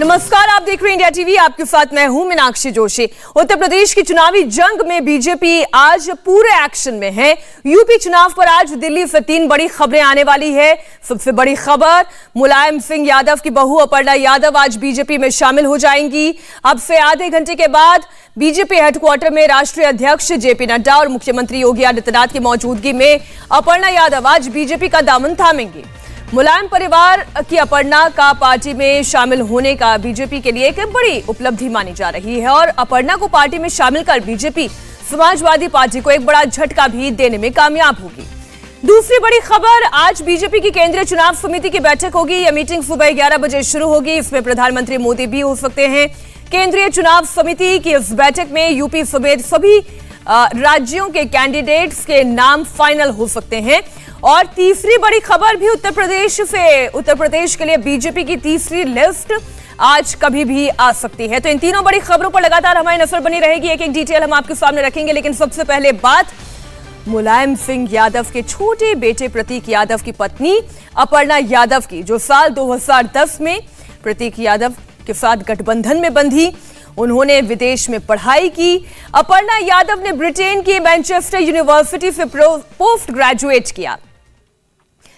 नमस्कार, आप देख रहे हैं इंडिया टीवी। आपके साथ मैं हूं मीनाक्षी जोशी। उत्तर प्रदेश की चुनावी जंग में बीजेपी आज पूरे एक्शन में है। यूपी चुनाव पर आज दिल्ली से 3 बड़ी खबरें आने वाली है। सबसे बड़ी खबर, मुलायम सिंह यादव की बहू अपर्णा यादव आज बीजेपी में शामिल हो जाएंगी। अब से आधे घंटे के बाद बीजेपी हेडक्वार्टर में राष्ट्रीय अध्यक्ष जेपी नड्डा और मुख्यमंत्री योगी आदित्यनाथ की मौजूदगी में अपर्णा यादव आज बीजेपी का दामन थामेंगी। मुलायम परिवार की अपर्णा का पार्टी में शामिल होने का बीजेपी के लिए एक बड़ी उपलब्धि मानी जा रही है और अपर्णा को पार्टी में शामिल कर बीजेपी समाजवादी पार्टी को एक बड़ा झटका भी देने में कामयाब होगी। दूसरी बड़ी खबर, आज बीजेपी की केंद्रीय चुनाव समिति की बैठक होगी। यह मीटिंग सुबह 11 बजे शुरू होगी। इसमें प्रधानमंत्री मोदी भी हो सकते हैं। केंद्रीय चुनाव समिति की इस बैठक में यूपी समेत सभी राज्यों के कैंडिडेट्स के नाम फाइनल हो सकते हैं। और तीसरी बड़ी खबर भी उत्तर प्रदेश से, उत्तर प्रदेश के लिए बीजेपी की तीसरी लिस्ट आज कभी भी आ सकती है। तो इन तीनों बड़ी खबरों पर लगातार हमारी नजर बनी रहेगी। एक एक डिटेल हम आपके सामने रखेंगे, लेकिन सबसे पहले बात मुलायम सिंह यादव के छोटे बेटे प्रतीक यादव की पत्नी अपर्णा यादव की, जो साल 2010 में प्रतीक यादव के साथ गठबंधन में बंधी। उन्होंने विदेश में पढ़ाई की। अपर्णा यादव ने ब्रिटेन की मैनचेस्टर यूनिवर्सिटी से पोस्ट ग्रेजुएट किया।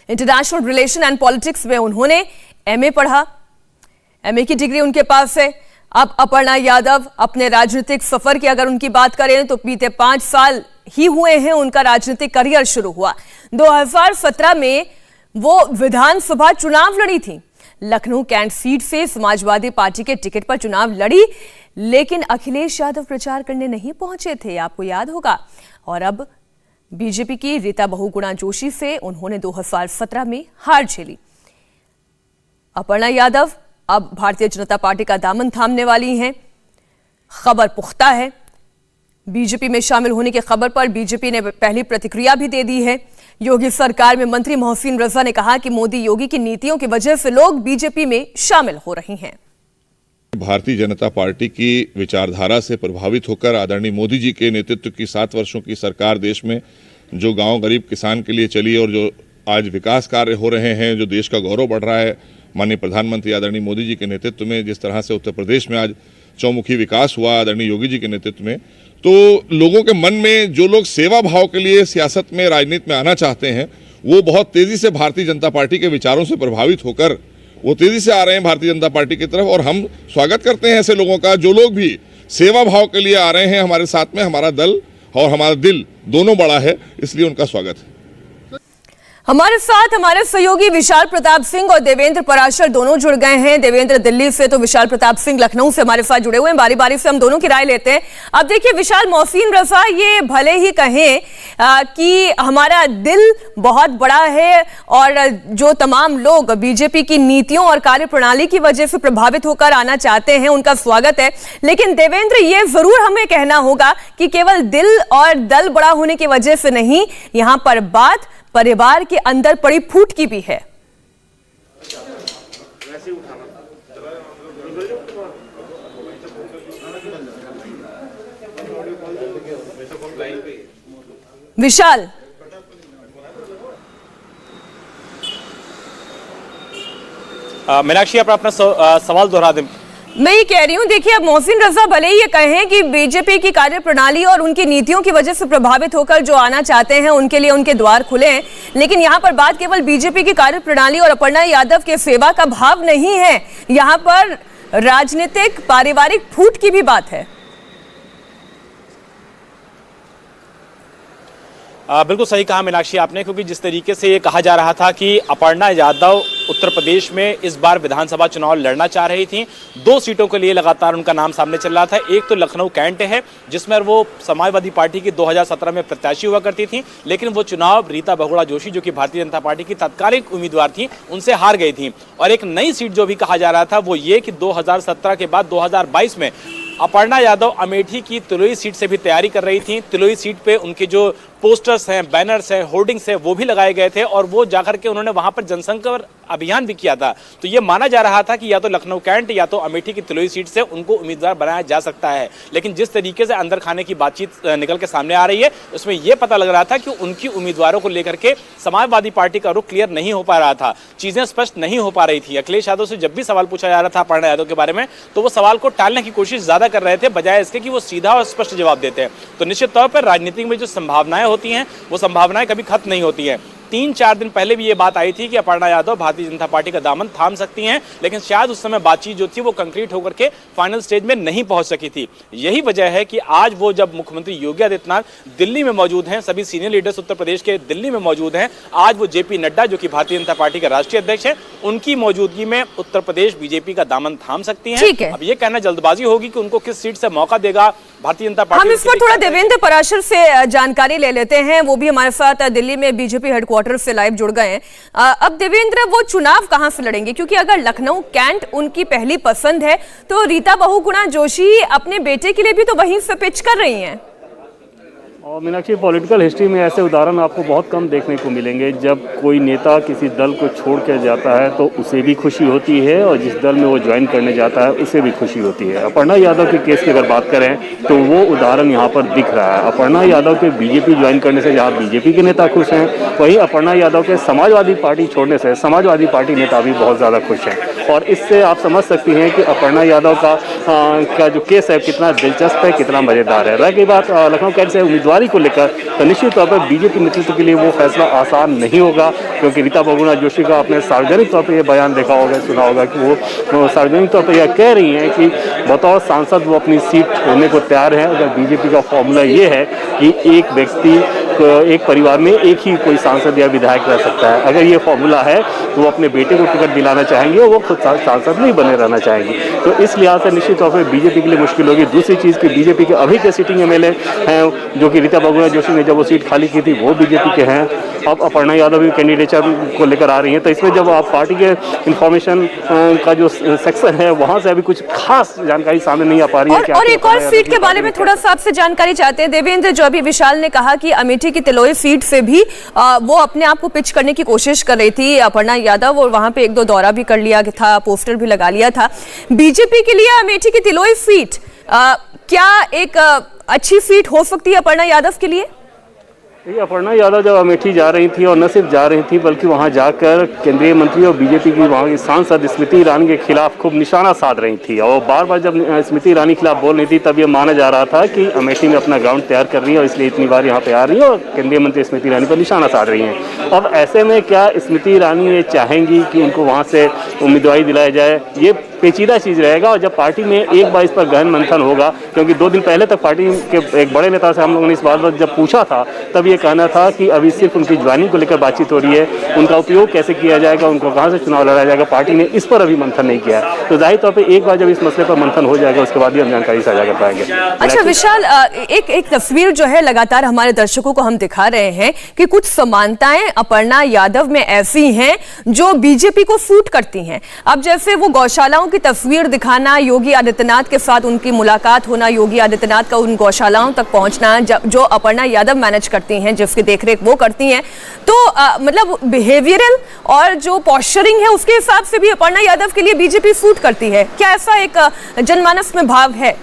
इंटरनेशनल रिलेशन एंड पॉलिटिक्स में उन्होंने एमए पढ़ा। एमए की डिग्री उनके पास है। अब अपर्णा यादव अपने राजनीतिक सफर की अगर उनकी बात करें तो बीते 5 साल ही हुए हैं उनका राजनीतिक करियर शुरू हुआ। 2017 में वो विधानसभा चुनाव लड़ी थी। लखनऊ कैंट सीट से समाजवादी पार्टी के टिकट पर चुनाव लड़ी, लेकिन अखिलेश यादव प्रचार करने नहीं पहुंचे थे, आपको याद होगा। और अब बीजेपी की रीता बहुगुणा जोशी से उन्होंने 2017 में हार झेली। अपर्णा यादव अब भारतीय जनता पार्टी का दामन थामने वाली हैं। खबर पुख्ता है। बीजेपी में शामिल होने की खबर पर बीजेपी ने पहली प्रतिक्रिया भी दे दी है। योगी सरकार में मंत्री मोहसिन रजा ने कहा कि मोदी योगी की नीतियों की वजह से लोग बीजेपी में शामिल हो रहे हैं। भारतीय जनता पार्टी की विचारधारा से प्रभावित होकर आदरणीय मोदी जी के नेतृत्व की 7 वर्षों की सरकार देश में जो गांव गरीब किसान के लिए चली और जो आज विकास कार्य हो रहे हैं, जो देश का गौरव बढ़ रहा है, माननीय प्रधानमंत्री आदरणीय मोदी जी के नेतृत्व में जिस तरह से उत्तर प्रदेश में आज चौमुखी विकास हुआ आदरणीय योगी जी के नेतृत्व में, तो लोगों के मन में जो लोग सेवा भाव के लिए सियासत में, राजनीति में आना चाहते हैं, वो बहुत तेजी से भारतीय जनता पार्टी के विचारों से प्रभावित होकर वो तेजी से आ रहे हैं भारतीय जनता पार्टी की तरफ। और हम स्वागत करते हैं ऐसे लोगों का जो लोग भी सेवा भाव के लिए आ रहे हैं हमारे साथ में। हमारा दल और हमारा दिल दोनों बड़ा है, इसलिए उनका स्वागत है। हमारे साथ हमारे सहयोगी विशाल प्रताप सिंह और देवेंद्र पराशर दोनों जुड़ गए हैं। देवेंद्र दिल्ली से तो विशाल प्रताप सिंह लखनऊ से हमारे साथ जुड़े हुए हैं। बारी बारी से हम दोनों की राय लेते हैं। अब देखिए विशाल, मोहसिन रजा ये भले ही कहें कि हमारा दिल बहुत बड़ा है और जो तमाम लोग बीजेपी की नीतियों और कार्यप्रणाली की वजह से प्रभावित होकर आना चाहते हैं उनका स्वागत है, लेकिन देवेंद्र ये जरूर हमें कहना होगा कि केवल दिल और दल बड़ा होने की वजह से नहीं, यहां पर बात परिवार के अंदर पड़ी फूट की भी है। विशाल, मीनाक्षी, आप अपना सवाल दोहरा दें। मैं ये कह रही हूँ, देखिए अब मोहसिन रजा भले ही ये कहें कि बीजेपी की कार्यप्रणाली और उनकी नीतियों की वजह से प्रभावित होकर जो आना चाहते हैं उनके लिए उनके द्वार खुले हैं, लेकिन यहाँ पर बात केवल बीजेपी की कार्यप्रणाली और अपर्णा यादव के सेवा का भाव नहीं है, यहाँ पर राजनीतिक पारिवारिक फूट की भी बात है। बिल्कुल सही कहा मीनाक्षी आपने, क्योंकि जिस तरीके से ये कहा जा रहा था कि अपर्णा यादव उत्तर प्रदेश में इस बार विधानसभा चुनाव लड़ना चाह रही थी। 2 सीटों के लिए लगातार उनका नाम सामने चल रहा था। एक तो लखनऊ कैंट है जिसमें वो समाजवादी पार्टी की 2017 में प्रत्याशी हुआ करती थी, लेकिन वो चुनाव रीता बहुगुणा जोशी जो कि भारतीय जनता पार्टी की तत्कालिक उम्मीदवार थी उनसे हार गई थी। और एक नई सीट जो भी कहा जा रहा था वो ये कि 2017 के बाद 2022 में अपर्णा यादव अमेठी की तिलोई सीट से भी तैयारी कर रही थी। तिलोई सीट पे उनके जो पोस्टर्स हैं, बैनर्स हैं, होर्डिंग्स हैं, वो भी लगाए गए थे और वो जाकर के उन्होंने वहां पर जनसंपर्क अभियान भी किया था, तो ये माना जा रहा था कि या तो लखनऊ कैंट या तो अमेठी की तिलोई सीट से उनको उम्मीदवार बनाया जा सकता है। लेकिन जिस तरीके से अंदर खाने की बातचीत निकल के सामने आ रही है, उसमें यह पता लग रहा था कि उनकी उम्मीदवारों को लेकर के समाजवादी पार्टी का रुख क्लियर नहीं हो पा रहा था, चीजें स्पष्ट नहीं हो पा रही थी। अखिलेश यादव से जब भी सवाल पूछा जा रहा था अपर्णा यादव के बारे में, तो वो सवाल को टालने की कोशिश ज्यादा कर रहे थे, बजाय इसके कि वो सीधा और स्पष्ट जवाब देते हैं। तो निश्चित तौर पर राजनीति में जो संभावनाएं होती हैं, वो संभावनाएं कभी खत्म नहीं होती हैं। 3-4 दिन पहले भी ये बात आई थी कि अपर्णा यादव भारतीय जनता पार्टी का दामन थाम सकती हैं, लेकिन शायद उस समय बातचीत जो थी वो कंक्रीट होकर के फाइनल स्टेज में नहीं पहुंच सकी थी। यही वजह है कि आज वो जब मुख्यमंत्री योगी आदित्यनाथ दिल्ली में मौजूद हैं, सभी सीनियर लीडर्स उत्तर प्रदेश के दिल्ली में मौजूद हैं, आज वो जेपी नड्डा जो कि भारतीय जनता पार्टी के राष्ट्रीय अध्यक्ष हैं, उनकी मौजूदगी में उत्तर प्रदेश बीजेपी का दामन थाम सकती है। अब ये कहना जल्दबाजी होगी कि उनको किस सीट से मौका देगा भारतीय जनता पार्टी। हम इस पर थोड़ा देवेंद्र पराशर से जानकारी ले लेते हैं, वो भी हमारे साथ दिल्ली में बीजेपी हेडक्वार्टर से लाइव जुड़ गए हैं। अब देवेंद्र, वो चुनाव कहां से लड़ेंगे? क्योंकि अगर लखनऊ कैंट उनकी पहली पसंद है, तो रीता बहुगुणा जोशी अपने बेटे के लिए भी तो वहीं से पिच कर रही हैं। और मीनाक्षी, पॉलिटिकल हिस्ट्री में ऐसे उदाहरण आपको बहुत कम देखने को मिलेंगे। जब कोई नेता किसी दल को छोड़ कर जाता है तो उसे भी खुशी होती है और जिस दल में वो ज्वाइन करने जाता है उसे भी खुशी होती है। अपर्णा यादव के केस की अगर बात करें तो वो उदाहरण यहाँ पर दिख रहा है। अपर्णा यादव के बीजेपी ज्वाइन करने से जहाँ बीजेपी के नेता खुश हैं, वहीं अपर्णा यादव के समाजवादी पार्टी छोड़ने से समाजवादी पार्टी नेता भी बहुत ज़्यादा खुश हैं। और इससे आप समझ सकती हैं कि अपर्णा यादव का जो केस है कितना दिलचस्प है, कितना मज़ेदार है। रह गई बात लखनऊ कैंट से उम्मीदवार को लेकर, तो निश्चित तौर पर बीजेपी नेतृत्व के लिए वो फैसला आसान नहीं होगा, क्योंकि रीता बहुगुणा जोशी का आपने सार्वजनिक तौर पर यह बयान देखा होगा, सुना होगा कि वो सार्वजनिक तौर पर यह कह रही हैं कि बतौर सांसद वो अपनी सीट छोड़ने को तैयार हैं। अगर बीजेपी का फॉर्मूला ये है कि एक व्यक्ति एक परिवार में एक ही कोई सांसद या विधायक रह सकता है, अगर ये फॉर्मूला है तो वो अपने बेटे को टिकट दिलाना चाहेंगे और वो खुद सांसद नहीं बने रहना चाहेंगे। तो इस लिहाज से निश्चित तौर पर बीजेपी के लिए मुश्किल होगी। दूसरी चीज़ की बीजेपी के अभी के सिटिंग एमएलए हैं, जो कि रीता बहुगुणा जोशी ने जब वो सीट खाली की थी वो बीजेपी के हैं। अब अपर्णा यादव भी कैंडिडेचर को लेकर आ रही हैं, तो इसमें जब आप पार्टी के इंफॉर्मेशन का जो सेक्शन है वहाँ से अभी कुछ खास जानकारी सामने नहीं आ पा रही है। और एक और सीट के बारे में थोड़ा सा आपसे जानकारी चाहते हैं देवेंद्र। जो अभी विशाल ने कहा कि अमेठी की तिलोई सीट से भी वो अपने आप को पिच करने की कोशिश कर रही थी अपर्णा यादव, और वहां पे 1-2 दौरा भी कर लिया था, पोस्टर भी लगा लिया था। बीजेपी के लिए अमेठी की तिलोई सीट क्या एक अच्छी सीट हो सकती है अपर्णा यादव के लिए? अपर्णा यादव जब अमेठी जा रही थी, और न सिर्फ जा रही थी बल्कि वहां जाकर केंद्रीय मंत्री और बीजेपी की वहां की सांसद स्मृति ईरानी के खिलाफ खूब निशाना साध रही थी। और बार बार जब स्मृति ईरानी के खिलाफ बोल रही थी तब ये माना जा रहा था कि अमेठी में अपना ग्राउंड तैयार कर रही है और इसलिए इतनी बार यहाँ पे आ रही है और केंद्रीय मंत्री स्मृति ईरानी पर निशाना साध रही हैं। अब ऐसे में क्या स्मृति ईरानी ये चाहेंगी कि उनको वहाँ से उम्मीदवारी दिलाई जाए? ये पेचीदा चीज़ रहेगा। और जब पार्टी में एक बार इस पर गहन मंथन होगा, क्योंकि 2 दिन पहले तक पार्टी के एक बड़े नेता से हम लोगों ने इस बात पर जब पूछा था तब ये कहना था कि अभी सिर्फ उनकी ज्वाइनिंग को लेकर बातचीत हो रही है, उनका उपयोग कैसे किया जाएगा, उनको कहाँ से चुनाव लड़ा जाएगा, पार्टी ने इस पर अभी मंथन नहीं किया है। तो जाहिर तौर पर एक बार जब इस मसले पर मंथन हो जाएगा उसके बाद ही हम जानकारी साझा कर पाएंगे। अच्छा विशाल, एक तस्वीर जो है लगातार हमारे दर्शकों को हम दिखा रहे हैं कि कुछ समानताएं अपर्णा यादव में ऐसी हैं जो बीजेपी को सूट करती हैं। अब जैसे वो गौशालाओं की तस्वीर दिखाना, योगी आदित्यनाथ के साथ उनकी मुलाकात होना, योगी आदित्यनाथ का उन गौशालाओं तक पहुंचना जो अपर्णा यादव मैनेज करती हैं, जिसकी देखरेख वो करती हैं, तो मतलब बिहेवियरल और जो पॉस्चरिंग है उसके हिसाब से भी अपर्णा यादव के लिए बीजेपी सूट करती है। क्या ऐसा एक जनमानस में भाव है?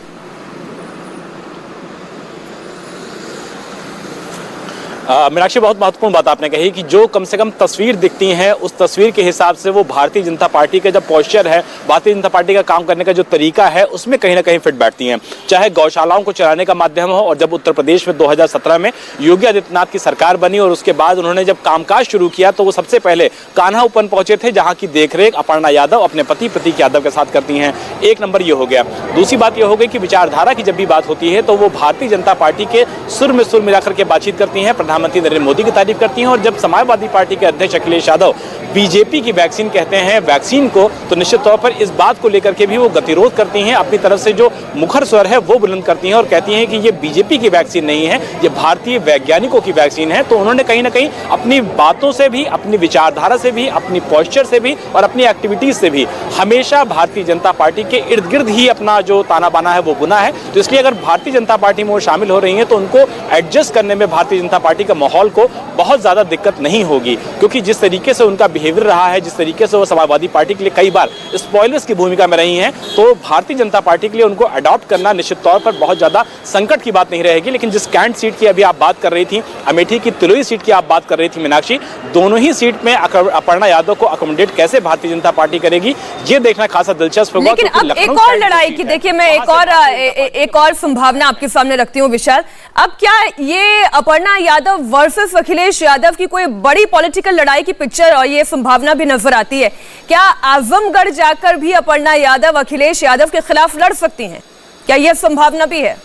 मीनाक्षी, बहुत महत्वपूर्ण बात आपने कही कि जो कम से कम तस्वीर दिखती है उस तस्वीर के हिसाब से वो भारतीय जनता पार्टी का जो पोस्चर है, भारतीय जनता पार्टी का काम करने का जो तरीका है उसमें कहीं ना कहीं फिट बैठती हैं। चाहे गौशालाओं को चलाने का माध्यम हो, और जब उत्तर प्रदेश में 2017 में योगी आदित्यनाथ की सरकार बनी और उसके बाद उन्होंने जब कामकाज शुरू किया तो वो सबसे पहले कान्हा उपवन पहुंचे थे, जहाँ की देखरेख अपर्णा यादव अपने पति प्रतीक यादव के साथ करती हैं। एक नंबर ये हो गया। दूसरी बात ये हो गई कि विचारधारा की जब भी बात होती है तो वो भारतीय जनता पार्टी के सुर में सुर मिलाकर के बातचीत करती हैं, प्रधानमंत्री नरेंद्र मोदी की तारीफ करती हैं। और जब समाजवादी पार्टी के अध्यक्ष अखिलेश यादव बीजेपी की वैक्सीन कहते हैं वैक्सीन को, तो निश्चित तौर पर इस बात को लेकर के भी वो गतिरोध करती हैं, अपनी तरफ से जो मुखर स्वर है वो बुलंद करती हैं और कहती हैं कि ये बीजेपी की वैक्सीन नहीं है, ये भारतीय वैज्ञानिकों की वैक्सीन है। तो उन्होंने कहीं ना कहीं अपनी बातों से भी, अपनी विचारधारा से भी, अपनी पोस्चर से भी और अपनी एक्टिविटीज से भी हमेशा भारतीय जनता पार्टी के इर्द गिर्द ही अपना जो ताना बाना है वो बुना है। तो इसलिए अगर भारतीय जनता पार्टी में वो शामिल हो रही हैं तो उनको एडजस्ट करने में भारतीय जनता पार्टी के माहौल को बहुत ज्यादा दिक्कत नहीं होगी, क्योंकि जिस तरीके से उनका बिहेवियर रहा है, जिस तरीके से वो समाजवादी पार्टी के लिए कई बार स्पॉयलर्स की भूमिका में रही हैं, तो भारतीय जनता पार्टी के लिए उनको अडॉप्ट करना निश्चित तौर पर बहुत ज्यादा संकट की बात नहीं रहेगी। लेकिन जिस कैंट सीट की अभी आप बात कर रही थी, अमेठी की तिलोई सीट की आप बात कर रही थी मीनाक्षी, दोनों ही सीट में अपर्णा यादव को अकोमोडेट कैसे भारतीय जनता पार्टी करेगी, ये देखना खासा दिलचस्प होगा। लेकिन अब एक और लड़ाई की देखिए, मैं एक और संभावना आपके सामने रखती हूँ विशाल। अब क्या ये अपर्णा यादव वर्सेस अखिलेश यादव की कोई बड़ी पॉलिटिकल लड़ाई की पिक्चर और ये संभावना भी नजर आती है? क्या आजमगढ़ जाकर भी अपर्णा यादव अखिलेश यादव के खिलाफ लड़ सकती हैं? क्या यह संभावना भी है?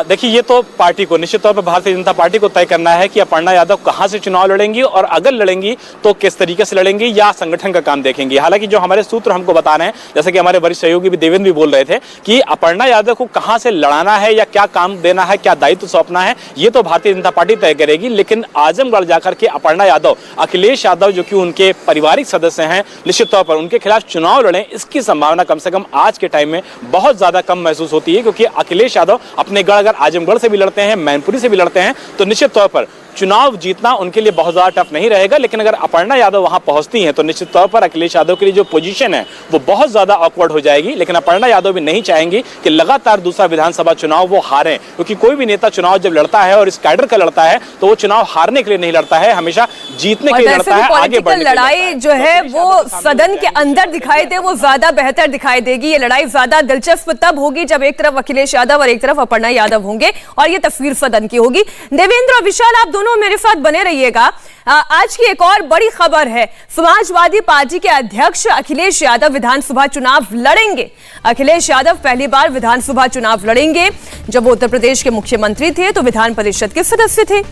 देखिए, ये तो पार्टी को, निश्चित तौर पर भारतीय जनता पार्टी को तय करना है कि अपर्णा यादव कहां से चुनाव लड़ेंगी और अगर लड़ेंगी तो किस तरीके से लड़ेंगी, या संगठन का काम देखेंगी। हालांकि जो हमारे सूत्र हमको बता रहे हैं, जैसे कि हमारे वरिष्ठ सहयोगी भी देवेंद्र भी बोल रहे थे कि अपर्णा यादव को कहां से लड़ाना है या क्या काम देना है, क्या दायित्व सौंपना है, ये तो भारतीय जनता पार्टी तय करेगी। लेकिन आजमगढ़ जाकर के अपर्णा यादव अखिलेश यादव जो कि उनके पारिवारिक सदस्य हैं, निश्चित तौर पर उनके खिलाफ चुनाव लड़ें, इसकी संभावना कम से कम आज के टाइम में बहुत ज्यादा कम महसूस होती है। क्योंकि अखिलेश यादव अपने अगर आजमगढ़ से भी लड़ते हैं, मैनपुरी से भी लड़ते हैं, तो निश्चित तौर पर चुनाव जीतना उनके लिए बहुत ज्यादा टफ नहीं रहेगा। लेकिन अगर अपर्णा यादव वहां पहुंचती हैं तो निश्चित तौर पर अखिलेश यादव के लिए जो पोजीशन है वो बहुत ज्यादा ऑकवर्ड हो जाएगी। लेकिन अपर्णा यादव भी नहीं चाहेंगी कि लगातार दूसरा विधानसभा चुनाव वो हारें, क्योंकि कोई भी नेता चुनाव जब लड़ता है और इस कैडर का लड़ता है तो वो चुनाव हारने के लिए नहीं लड़ता है, हमेशा जीतने के लिए लड़ता है, आगे बढ़ने के लिए। लड़ाई जो है वो सदन के अंदर दिखाई दे, वो ज्यादा बेहतर दिखाई देगी। ये लड़ाई ज्यादा दिलचस्प तब होगी जब एक तरफ अखिलेश यादव और एक तरफ अपर्णा यादव होंगे और ये तस्वीर सदन की होगी। देवेंद्र और विशाल, आप दोनों मेरे साथ बने रहिएगा। आज की एक और बड़ी खबर है, समाजवादी पार्टी के अध्यक्ष अखिलेश यादव विधानसभा चुनाव लड़ेंगे। अखिलेश यादव पहली बार विधानसभा चुनाव लड़ेंगे। जब वो उत्तर प्रदेश के मुख्यमंत्री थे तो विधान परिषद के सदस्य थे।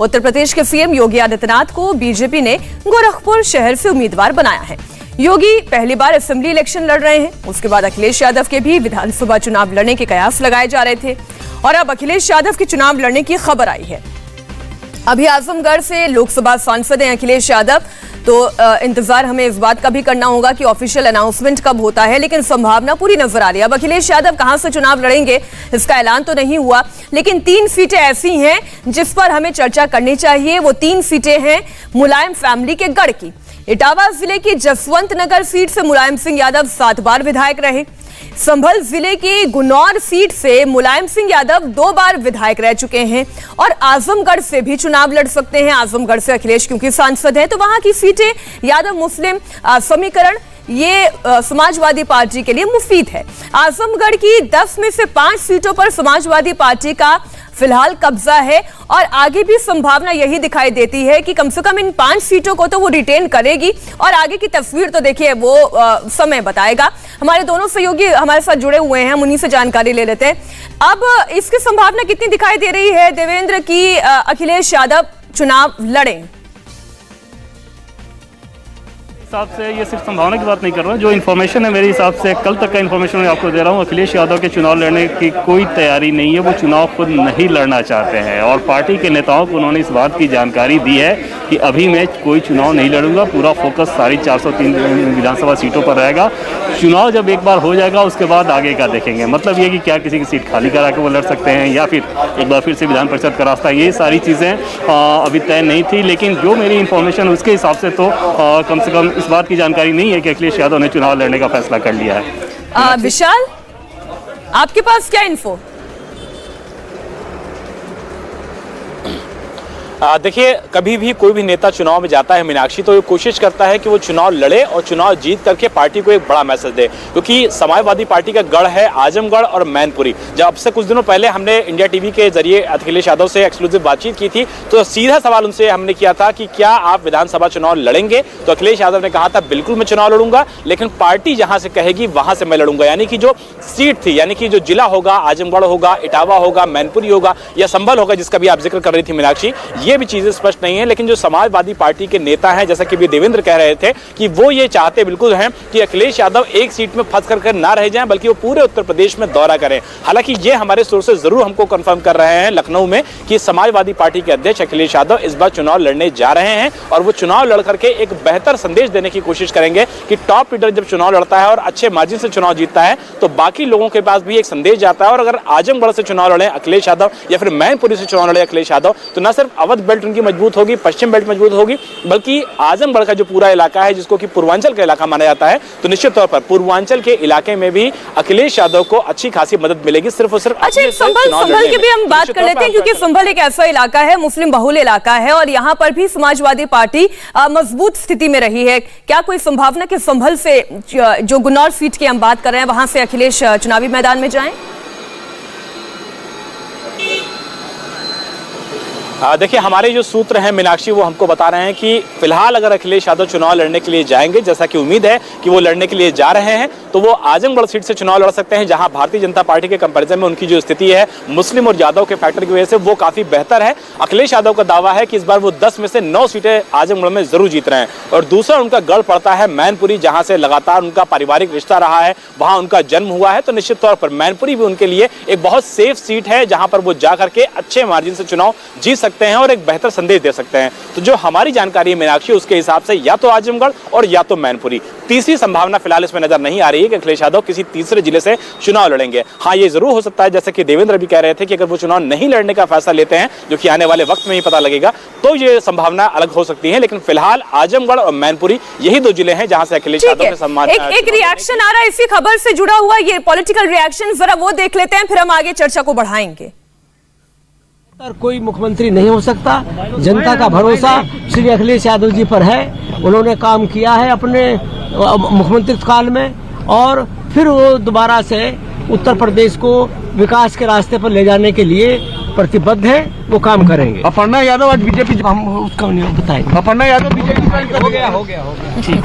उत्तर प्रदेश के सीएम योगी आदित्यनाथ को बीजेपी ने गोरखपुर शहर से उम्मीदवार बनाया है। योगी पहली बार असेंबली इलेक्शन लड़ रहे हैं। उसके बाद अखिलेश यादव के भी विधानसभा चुनाव लड़ने के कयास लगाए जा रहे थे और अब अखिलेश यादव के चुनाव लड़ने की खबर आई है। अभी आजमगढ़ से लोकसभा सांसद हैं अखिलेश यादव, तो इंतजार हमें इस बात का भी करना होगा कि ऑफिशियल अनाउंसमेंट कब होता है, लेकिन संभावना पूरी नजर आ रही है। अब अखिलेश यादव कहां से चुनाव लड़ेंगे इसका ऐलान तो नहीं हुआ, लेकिन 3 सीटें ऐसी हैं जिस पर हमें चर्चा करनी चाहिए। वो 3 सीटें हैं मुलायम फैमिली के गढ़ की। इटावा जिले की जसवंत नगर सीट से मुलायम सिंह यादव 7 बार विधायक रहे। संभल जिले की गुनौर सीट से मुलायम सिंह यादव 2 बार विधायक रह चुके हैं और आजमगढ़ से भी चुनाव लड़ सकते हैं। आजमगढ़ से अखिलेश क्योंकि सांसद हैं तो वहां की सीटें यादव मुस्लिम समीकरण ये समाजवादी पार्टी के लिए मुफीद है। आजमगढ़ की 10 में से 5 सीटों पर समाजवादी पार्टी का फिलहाल कब्जा है और आगे भी संभावना यही दिखाई देती है कि कम से कम इन 5 सीटों को तो वो रिटेन करेगी और आगे की तस्वीर तो देखिए वो समय बताएगा। हमारे दोनों सहयोगी हमारे साथ जुड़े हुए हैं, हम उन्हीं से जानकारी ले लेते हैं। अब इसकी संभावना कितनी दिखाई दे रही है देवेंद्र की अखिलेश यादव चुनाव लड़ें? हिसाब से ये सिर्फ संभावना की बात नहीं कर रहा हूँ, जो इन्फॉर्मेशन है मेरे हिसाब से कल तक का इन्फॉर्मेशन मैं आपको दे रहा हूँ। अखिलेश यादव के चुनाव लड़ने की कोई तैयारी नहीं है, वो चुनाव खुद नहीं लड़ना चाहते हैं और पार्टी के नेताओं को उन्होंने इस बात की जानकारी दी है कि अभी मैं कोई चुनाव नहीं लड़ूंगा, पूरा फोकस सारी 403 विधानसभा सीटों पर रहेगा। चुनाव जब एक बार हो जाएगा उसके बाद आगे का देखेंगे। मतलब ये कि क्या किसी की सीट खाली करा के वो लड़ सकते हैं या फिर एक बार फिर से विधान परिषद का रास्ता, ये सारी चीज़ें अभी तय नहीं थी। लेकिन जो मेरी इन्फॉर्मेशन उसके हिसाब से तो कम से कम इस बात की जानकारी नहीं है कि अखिलेश यादव ने चुनाव लड़ने का फैसला कर लिया है। विशाल, आपके पास क्या इन्फो? देखिए, कभी भी कोई भी नेता चुनाव में जाता है मीनाक्षी तो ये कोशिश करता है कि वो चुनाव लड़े और चुनाव जीत करके पार्टी को एक बड़ा मैसेज दे, क्योंकि समाजवादी पार्टी का गढ़ है आजमगढ़ और मैनपुरी। जब अब से कुछ दिनों पहले हमने इंडिया टीवी के जरिए अखिलेश यादव से एक्सक्लूसिव बातचीत की थी तो सीधा सवाल उनसे हमने किया था कि क्या आप विधानसभा चुनाव लड़ेंगे, तो अखिलेश यादव ने कहा था बिल्कुल मैं चुनाव लड़ूंगा, लेकिन पार्टी जहां से कहेगी वहां से मैं लड़ूंगा। यानी कि जो सीट थी, यानी कि जो जिला होगा, आजमगढ़ होगा, इटावा होगा, मैनपुरी होगा या संभल होगा जिसका भी आप जिक्र कर रही थी मीनाक्षी, ये भी चीजें स्पष्ट नहीं है। लेकिन जो समाजवादी पार्टी के नेता हैं, जैसा कि भी देवेंद्र कह रहे थे कि वो ये चाहते बिल्कुल हैं कि अखिलेश यादव एक सीट में फंस कर ना रह जाएं, बल्कि वो पूरे उत्तर प्रदेश में दौरा करें। हालांकि ये हमारे सोर्सेज जरूर हमको कंफर्म कर रहे हैं लखनऊ में कि समाजवादी पार्टी के अध्यक्ष अखिलेश यादव इस बार चुनाव लड़ने जा रहे हैं और वो चुनाव लड़ करके एक बेहतर संदेश देने की कोशिश करेंगे कि टॉप लीडर जब चुनाव लड़ता है और अच्छे मार्जिन से चुनाव जीतता है तो बाकी लोगों के पास भी एक संदेश जाता है। और अगर आजमगढ़ से चुनाव लड़े अखिलेश यादव या फिर मैनपुरी से चुनाव लड़े अखिलेश यादव तो न सिर्फ अवध बेल्ट उनकी मजबूत होगी, पश्चिम बेल्ट मजबूत होगी, बल्कि आजमगढ़ का जो पूरा इलाका है जिसको कि पूर्वांचल का इलाका माना जाता है, तो निश्चित तौर पर पूर्वांचल के इलाके में भी अखिलेश यादव को अच्छी खासी मदद मिलेगी सिर्फ और सिर्फ। अच्छा, संभल की भी हम बात कर लेते हैं क्योंकि संभल एक ऐसा इलाका है, मुस्लिम बहुल इलाका है और यहाँ पर भी समाजवादी पार्टी मजबूत स्थिति में रही है। क्या कोई संभावना कि संभल से जो गुन्नौर सीट की हम बात कर रहे हैं वहां से अखिलेश चुनावी मैदान में जाएं? देखिए, हमारे जो सूत्र हैं मीनाक्षी वो हमको बता रहे हैं कि फिलहाल अगर अखिलेश यादव चुनाव लड़ने के लिए जाएंगे, जैसा कि उम्मीद है कि वो लड़ने के लिए जा रहे हैं, तो वो आजमगढ़ सीट से चुनाव लड़ सकते हैं जहां भारतीय जनता पार्टी के कंपैरिजन में उनकी जो स्थिति है मुस्लिम और यादव के फैक्टर की वजह से वो काफी बेहतर है। अखिलेश यादव का दावा है कि इस बार वो 10 में से 9 सीटें आजमगढ़ में जरूर जीत रहे हैं। और दूसरा उनका गढ़ पड़ता है मैनपुरी, जहां से लगातार उनका पारिवारिक रिश्ता रहा है, वहां उनका जन्म हुआ है। तो निश्चित तौर पर मैनपुरी भी उनके लिए एक बहुत सेफ सीट है जहां पर वो जाकर के अच्छे मार्जिन से चुनाव जीत सकते हैं और एक बेहतर संदेश दे सकते हैं। तो जो हमारी जानकारी है मीनाक्षी उसके हिसाब से या तो आजमगढ़ और या तो मैनपुरी, तीसरी संभावना फिलहाल इसमें नजर नहीं आ रही है कि अखिलेश यादव किसी तीसरे जिले से चुनाव लड़ेंगे। हाँ, ये जरूर हो सकता है जैसे कि देवेंद्र भी कह रहे थे कि अगर वो चुनाव नहीं लड़ने का फैसला लेते हैं, जो कि आने वाले वक्त में ही पता लगेगा, तो ये संभावना अलग हो सकती है। लेकिन फिलहाल आजमगढ़ और मैनपुरी यही 2 जिले हैं जहां से अखिलेश यादव के सम्मान। एक रिएक्शन आ रहा है इसी खबर से जुड़ा हुआ, ये पॉलिटिकल रिएक्शन, जरा वो देख लेते हैं फिर हम आगे चर्चा को बढ़ाएंगे। कोई मुख्यमंत्री नहीं हो सकता। जनता का भरोसा श्री अखिलेश यादव जी पर है। उन्होंने काम किया है अपने मुख्यमंत्री काल में और फिर वो दोबारा से उत्तर प्रदेश को विकास के रास्ते पर ले जाने के लिए प्रतिबद्ध है, वो काम करेंगे। अपर्णा यादव आज बीजेपी, हम उसका नहीं बताएं। अपर्णा यादव बीजेपी हो गया। ठीक,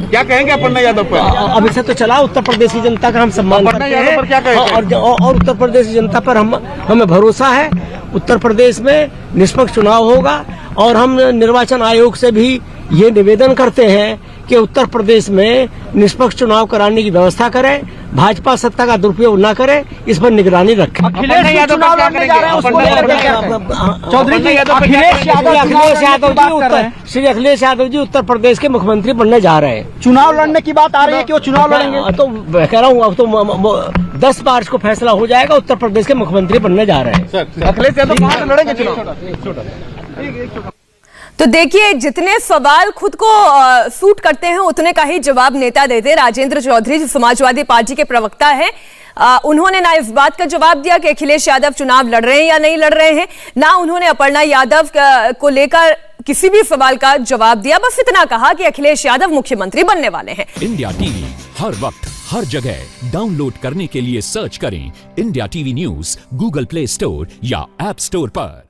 क्या कहेंगे अपर्णा यादव पर? अभी से तो चला, उत्तर प्रदेश की जनता का हम सम्मान करते हैं पर क्या कहेंगे? और उत्तर प्रदेश की जनता पर हमें भरोसा है। उत्तर प्रदेश में निष्पक्ष चुनाव होगा और हम निर्वाचन आयोग से भी ये निवेदन करते हैं कि उत्तर प्रदेश में निष्पक्ष चुनाव कराने की व्यवस्था करें, भाजपा सत्ता का दुरुपयोग न करे, इस पर निगरानी रखें। अखिलेश यादव क्या करेंगे? चौधरी श्री अखिलेश यादव जी उत्तर प्रदेश के मुख्यमंत्री बनने जा रहे हैं। चुनाव लड़ने की बात आ रही है कि वो चुनाव लड़ेंगे? तो कह रहा हूँ, अब तो 10 मार्च को फैसला हो जाएगा, उत्तर प्रदेश के मुख्यमंत्री बनने जा रहे हैं। अखिलेश यादव कहाँ से लड़ेंगे चुनाव? तो देखिए, जितने सवाल खुद को सूट करते हैं उतने का ही जवाब नेता देते। राजेंद्र चौधरी जो समाजवादी पार्टी के प्रवक्ता हैं, उन्होंने ना इस बात का जवाब दिया कि अखिलेश यादव चुनाव लड़ रहे हैं या नहीं लड़ रहे हैं, ना उन्होंने अपर्णा यादव को लेकर किसी भी सवाल का जवाब दिया। बस इतना कहा कि अखिलेश यादव मुख्यमंत्री बनने वाले हैं। इंडिया टीवी हर वक्त हर जगह डाउनलोड करने के लिए सर्च करें India TV news Google play store या ऐप स्टोर पर।